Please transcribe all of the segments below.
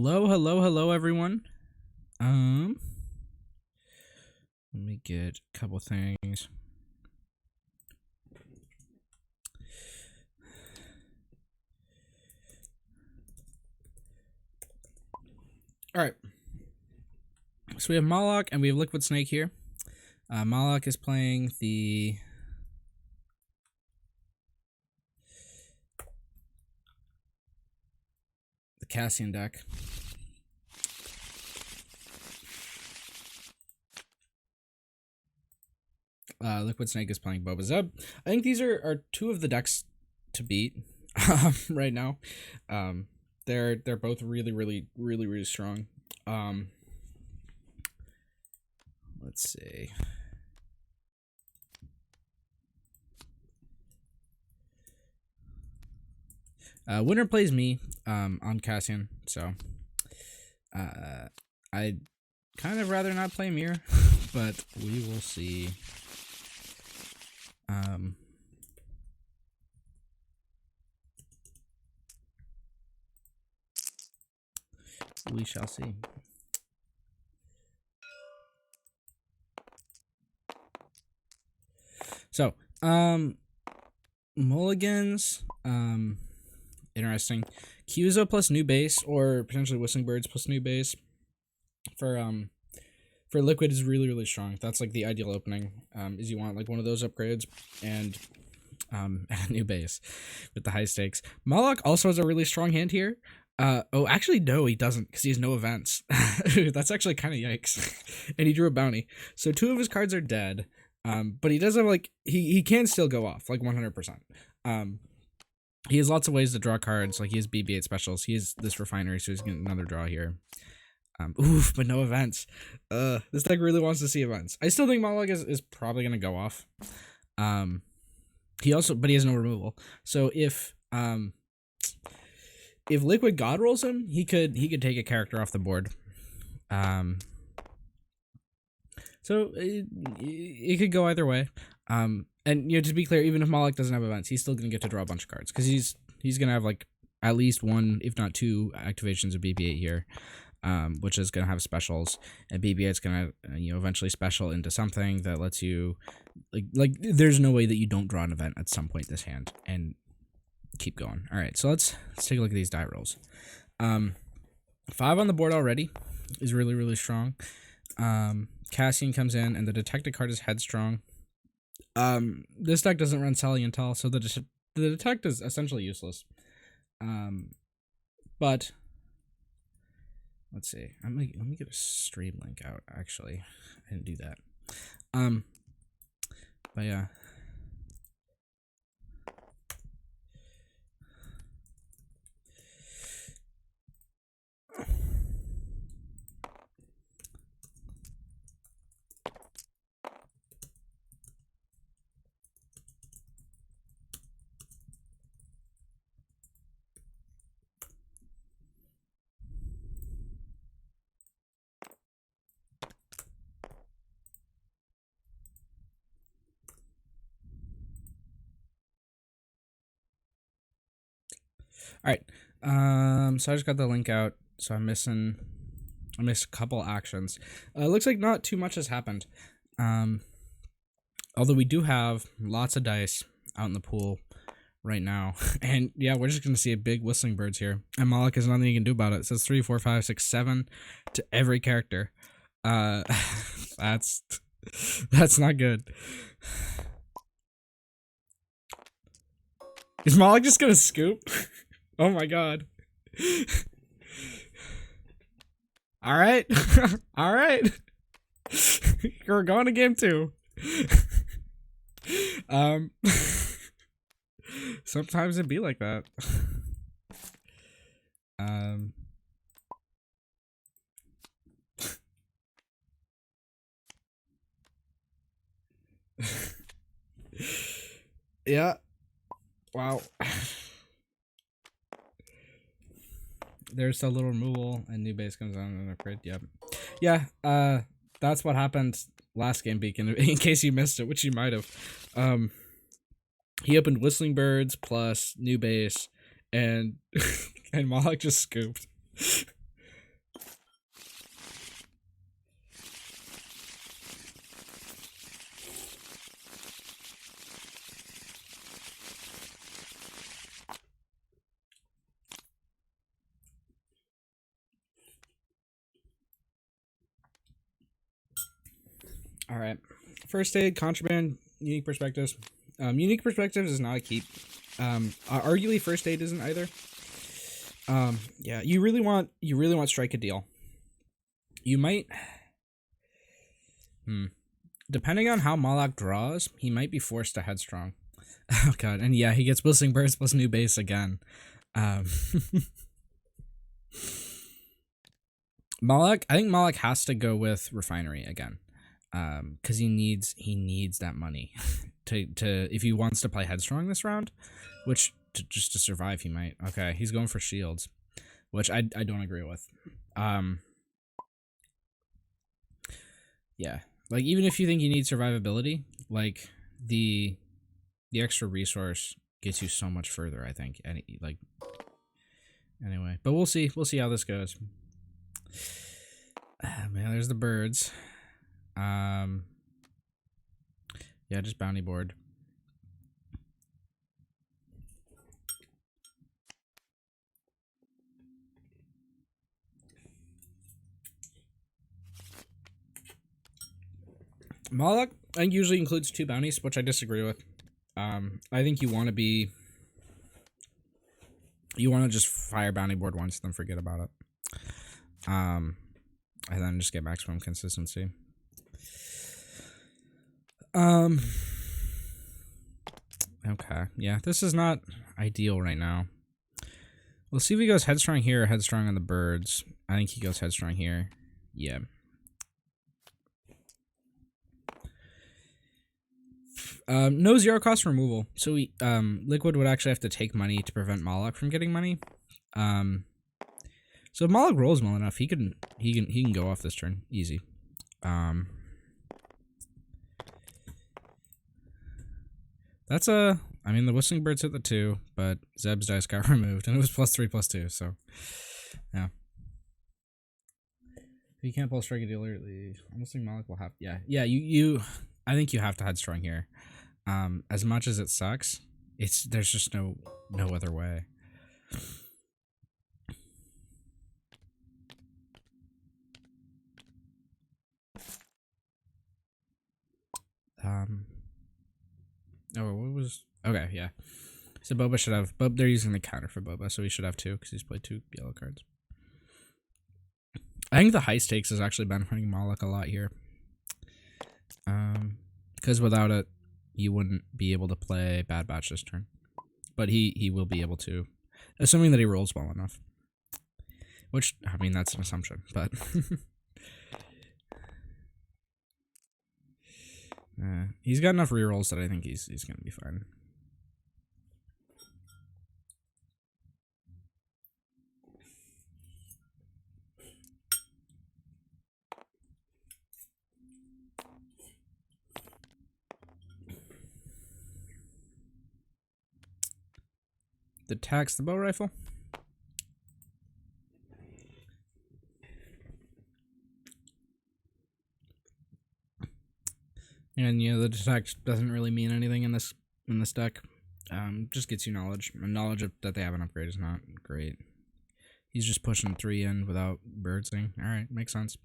Hello, everyone. Let me get a couple things. All right. So we have Mawloc and we have LiquidSnake here. Mawloc is playing the Cassian deck. LiquidSnake is playing Boba. I think these are two of the decks to beat right now. They're both really strong. Let's see. Winner plays me on Cassian, so I'd kind of rather not play Mirror, but we will see. We shall see. So, mulligans, interesting. Cuso plus new base, or potentially Whistling Birds plus new base for Liquid is really strong. That's like the ideal opening. Is you want like one of those upgrades and a new base with the high stakes. Mawloc also has a really strong hand here. Oh, actually, no, he doesn't, because he has no events. That's actually kind of yikes. And he drew a bounty. So 2 of his cards are dead. But he does have, like, he can still go off, like, 100%. He has lots of ways to draw cards. Like, he has BB-8 specials. He has this Refinery, so he's getting another draw here. Oof, but no events. This deck really wants to see events. I still think Mawloc is probably going to go off. But he has no removal. So if Liquid God rolls him, he could take a character off the board. So it could go either way. And to be clear, even if Mawloc doesn't have events, he's still gonna get to draw a bunch of cards because he's gonna have like at least 1, if not 2, activations of BB-8 here, which is gonna have specials, and BB-8's gonna eventually special into something that lets you like. There's no way that you don't draw an event at some point this hand and keep going. All right, so let's take a look at these die rolls. 5 on the board already is really strong. Cassian comes in, and the detected card is Headstrong. This deck doesn't run Saliental, so the detect is essentially useless. But let's see. Let me get a stream link out. Actually, I didn't do that. But yeah. All right. So I just got the link out. So I missed a couple actions. Looks like not too much has happened. Although we do have lots of dice out in the pool right now. And yeah, we're just gonna see a big Whistling Birds here. And Mawloc has nothing you can do about it. It says 3, 4, 5, 6, 7 to every character. That's not good. Is Mawloc just gonna scoop? Oh my god. All right. All right. We're going to game 2. Sometimes it'd be like that. Yeah. Wow. There's a little removal, and new base comes on and upgrade. Yep. Yeah, that's what happened last game, Beacon, in case you missed it, which you might have. He opened Whistling Birds plus new base, and and Mawloc just scooped. All right. First aid, contraband, unique perspectives. Unique perspectives is not a keep. Arguably first aid isn't either. Yeah, you really want strike a deal. You might. Depending on how Mawloc draws, he might be forced to headstrong. Oh god, and yeah, he gets Whistling Birds plus new base again. Mawloc, I think Mawloc has to go with Refinery again, because he needs that money to if he wants to play headstrong this round, which just to survive he might. Okay, he's going for shields, which I don't agree with. Yeah, like even if you think you need survivability, like the extra resource gets you so much further, I think. And like anyway, but we'll see how this goes. Man, there's the birds. Yeah, just bounty board. Mawloc, I think, usually includes 2 bounties, which I disagree with. I think you want to just fire bounty board once, then forget about it. And then just get maximum consistency. Okay, yeah, this is not ideal right now. We'll see if he goes headstrong here or headstrong on the birds. I think he goes headstrong here. Yeah. No 0 cost removal. So we Liquid would actually have to take money to prevent Mawloc from getting money. So if Mawloc rolls well enough, he can go off this turn easy. That's I mean, the Whistling Birds hit the 2, but Zeb's dice got removed, and it was +3/+2. So yeah. If you can't pull strike a dealer, I almost think Mawloc will have. Yeah. You. I think you have to headstrong here. As much as it sucks, there's just no other way. Oh, what was? Okay, yeah. So Boba should have. But they're using the counter for Boba, so he should have 2 because he's played 2 yellow cards. I think the high stakes is actually benefiting Mawloc a lot here. Because without it, you wouldn't be able to play Bad Batch this turn. But he will be able to, assuming that he rolls well enough. Which, I mean, that's an assumption, but... he's got enough rerolls that I think he's going to be fine. The tax the bow rifle. And yeah, the detect doesn't really mean anything in this deck. Just gets you knowledge. And knowledge that they have an upgrade is not great. He's just pushing 3 in without birdsing. Alright, makes sense.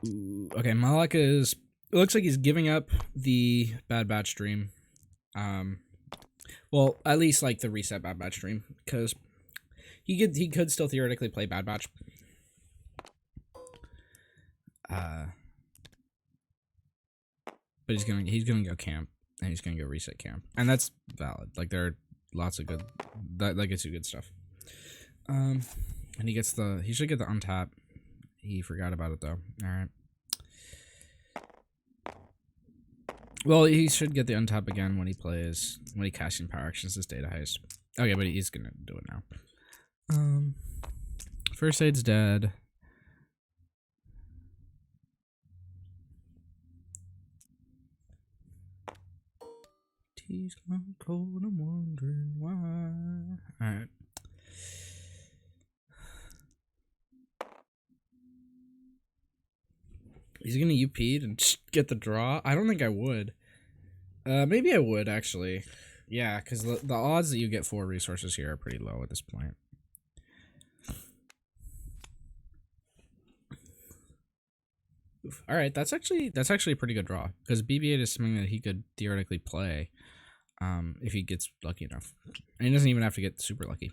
Ooh, okay, Mawloc is... It looks like he's giving up the Bad Batch dream. Well, at least like the reset Bad Batch dream, because he could still theoretically play Bad Batch. But he's gonna go camp, and he's gonna go reset camp, and that's valid. Like there are lots of good that gets you good stuff. And he should get the untap. He forgot about it though. All right. Well, he should get the untap again when he Cassian power actions his data heist. Okay, but he's gonna do it now. First aid's dead. Tea's gone cold, I'm wondering why. Alright. He's gonna UP and get the draw? I don't think I would. Maybe I would, actually. Yeah, because the odds that you get 4 resources here are pretty low at this point. All right, that's actually a pretty good draw because BB-8 is something that he could theoretically play, if he gets lucky enough, and he doesn't even have to get super lucky.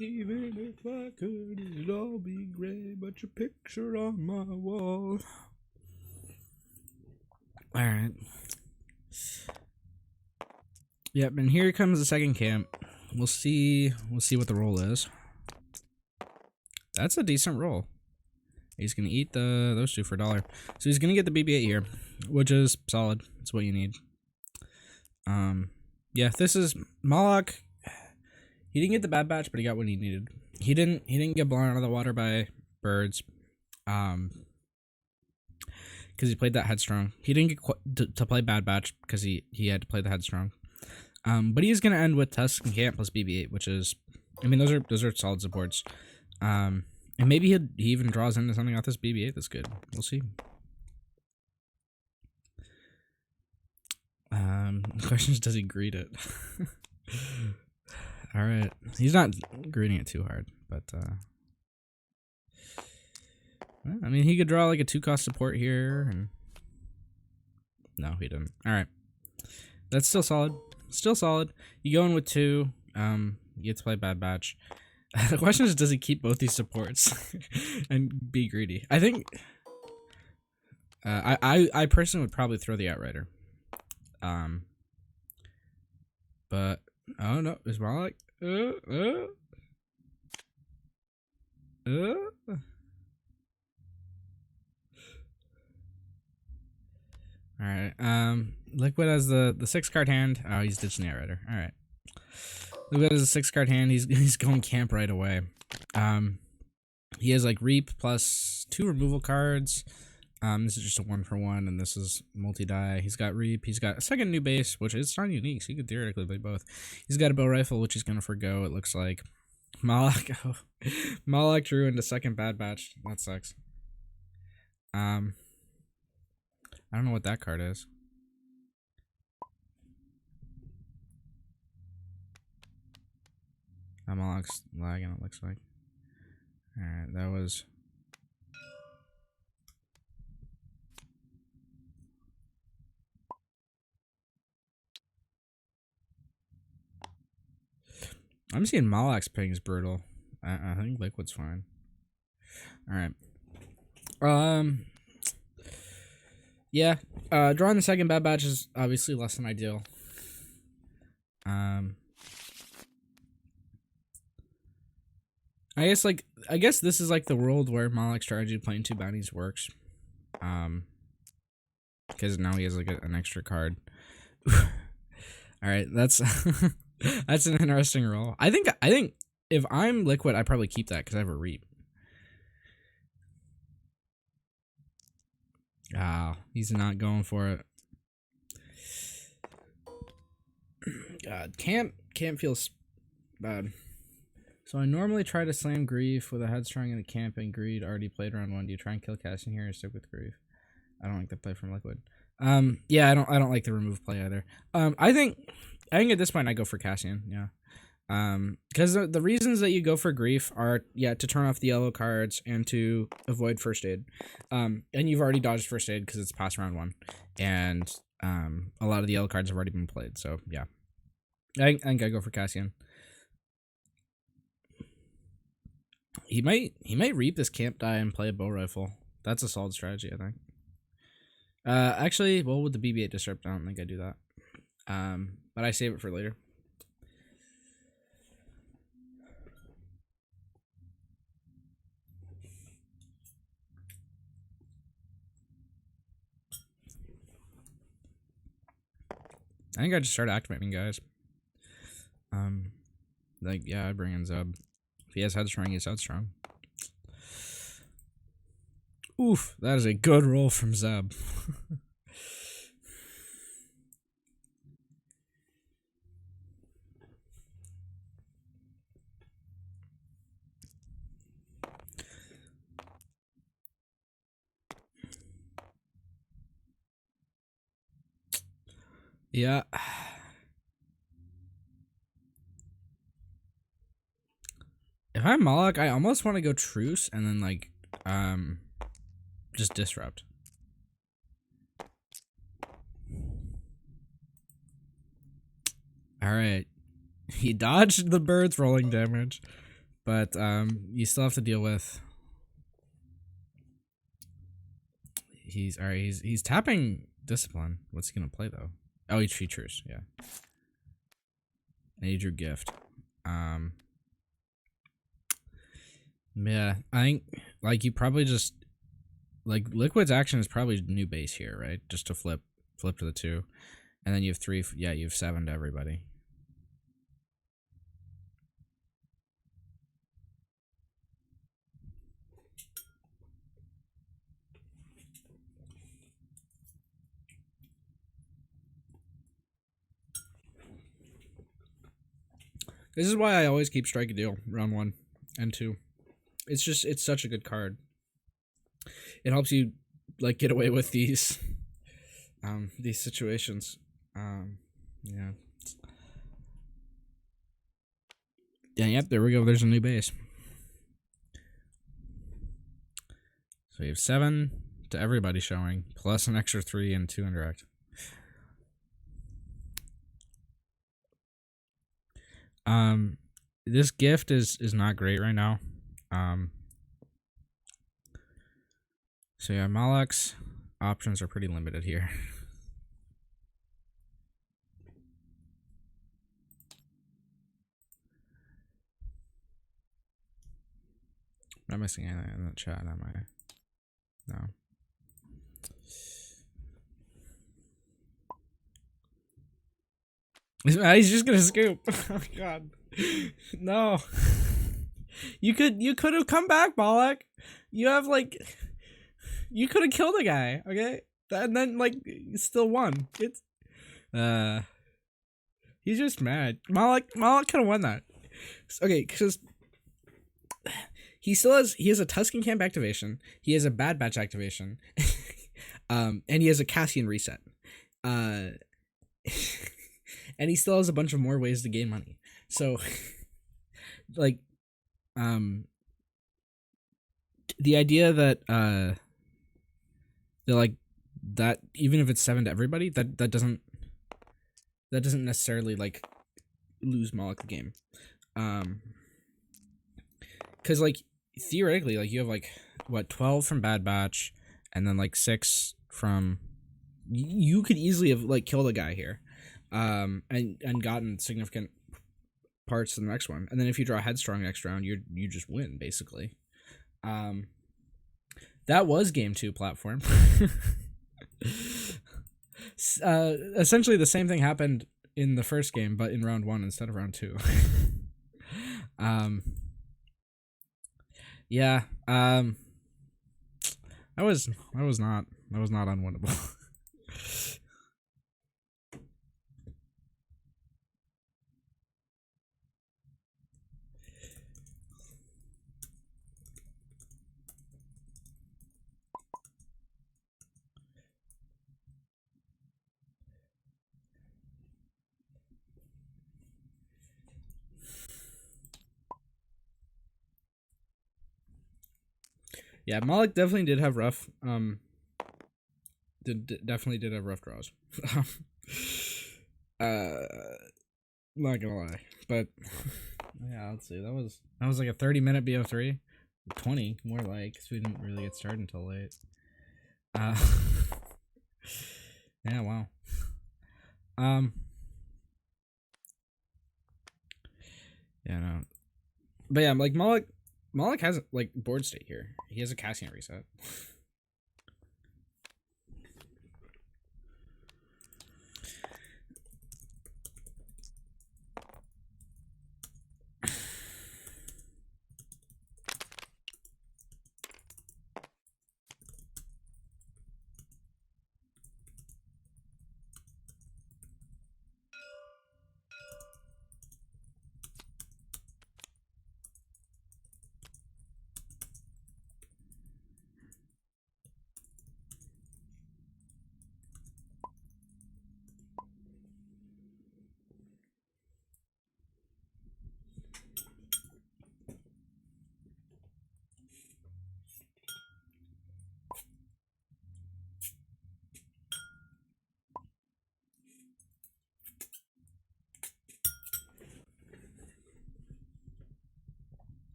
Even if I could, it'd all be gray, but your picture on my wall. Alright. Yep, and here comes the second camp. We'll see what the roll is. That's a decent roll. He's gonna eat those two for $1. So he's gonna get the BB-8 here, which is solid. That's what you need. Yeah, this is Mawloc. He didn't get the bad batch, but he got what he needed. He didn't get blown out of the water by birds, because he played that headstrong. He didn't get to play bad batch because he had to play the headstrong. But he is gonna end with Tusk and Camp plus BB-8, which is, I mean, those are solid supports. And maybe he even draws into something off this BB-8 that's good. We'll see. The question is, does he greet it? All right, he's not greeting it too hard, but I mean, he could draw like a 2-cost support here, and no, he didn't. All right, that's still solid. Still solid. You go in with 2. You get to play bad batch. The question is, does he keep both these supports and be greedy? I think. I personally would probably throw the Outrider. But oh no, is Mawloc? All right. Liquid has the 6-card hand. Oh, he's ditching the Outrider. All right. Liquid has a 6-card hand. He's going camp right away. He has like Reap plus 2 removal cards. This is just a 1-for-1, and this is multi-die. He's got Reap. He's got a second new base, which is not unique, so he could theoretically play both. He's got a bow rifle, which he's gonna forgo, it looks like. Mawloc, oh, Mawloc drew into second bad batch. That sucks. I don't know what that card is. Mawloc's lagging, it looks like. Alright, that was... I'm seeing Mawloc's ping is brutal. I think Liquid's fine. Alright. Yeah. Drawing the second bad batch is obviously less than ideal. I guess this is like the world where Mawloc's strategy of playing 2 bounties works. Because now he has like an extra card. Alright, that's that's an interesting roll. I think if I'm Liquid, I probably keep that because I have a Reap. Ah, he's not going for it. God, camp feels bad. So I normally try to slam Grief with a Headstrong and a Camp, and Greed already played round 1. Do you try and kill Cassian here or stick with Grief? I don't like the play from Liquid. Yeah, I don't like the remove play either. I think at this point I go for Cassian, yeah. Because the reasons that you go for Grief are, yeah, to turn off the yellow cards and to avoid first aid. And you've already dodged first aid because it's past round 1. And a lot of the yellow cards have already been played, so yeah. I think I go for Cassian. He might Reap this camp die and play a bow rifle. That's a solid strategy, I think. Actually, well, with the BB-8 disrupt, I don't think I do that. But I save it for later. I think I just start activating guys. Like, yeah, I bring in Zeb. If he has Headstrong, he's Headstrong. Oof, that is a good roll from Zeb. Yeah. If I'm Mawloc, I almost want to go Truce and then like just Disrupt. Alright. He dodged the bird's rolling damage, but you still have to deal with. He's alright, he's tapping Discipline. What's he gonna play though? Oh, he features, yeah. And he drew Gift. Yeah, I think like you probably just like Liquid's action is probably new base here, right? Just to flip to the 2. And then you have 3, yeah, you have 7 to everybody. This is why I always keep Strike a Deal round 1 and 2. It's just, it's such a good card. It helps you like get away with these situations. Yeah. Yeah, yep, there we go. There's a new base. So you have 7 to everybody showing, plus an extra 3 and 2 indirect. This gift is not great right now. So yeah, Malac's options are pretty limited here. I'm not missing anything in the chat, am I? No. He's just gonna scoop. Oh god. No. You could have come back, Mawloc. You have like you could have killed a guy, okay? And then like still won. It's he's just mad. Mawloc could have won that. Okay, because he has a Tuscan Camp activation. He has a Bad Batch activation. And he has a Cassian reset. And he still has a bunch of more ways to gain money. So like the idea that they're like that even if it's 7 to everybody, that doesn't necessarily like lose Mawloc the game. Cause like theoretically, like you have like what 12 from Bad Batch, and then like 6 from. You could easily have like killed a guy here, and gotten significant parts to the next one, and then if you draw Headstrong next round, you just win basically. That was game 2 platform. Essentially the same thing happened in the first game, but in round 1 instead of round 2. Yeah. That was not unwinnable. Yeah, Mawloc definitely did have rough definitely did have rough draws. Not gonna lie, but yeah, let's see. That was like a 30-minute BO3, 20 more like, because we didn't really get started until late. Yeah, wow. Yeah, no, but yeah, like Mawloc has like board state here. He has a Cassian reset.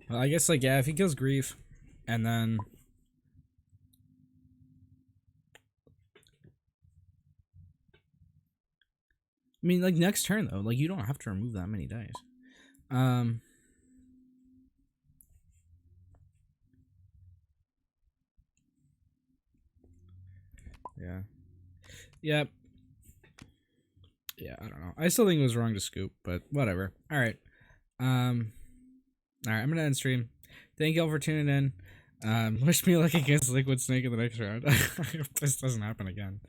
Well, I guess, like, yeah, if he kills Grief, and then... I mean, like, next turn, though, like, you don't have to remove that many dice. Yeah. Yep. Yeah, I don't know. I still think it was wrong to scoop, but whatever. All right. All right, I'm gonna end stream. Thank y'all for tuning in. Wish me luck against LiquidSnake in the next round. I hope this doesn't happen again.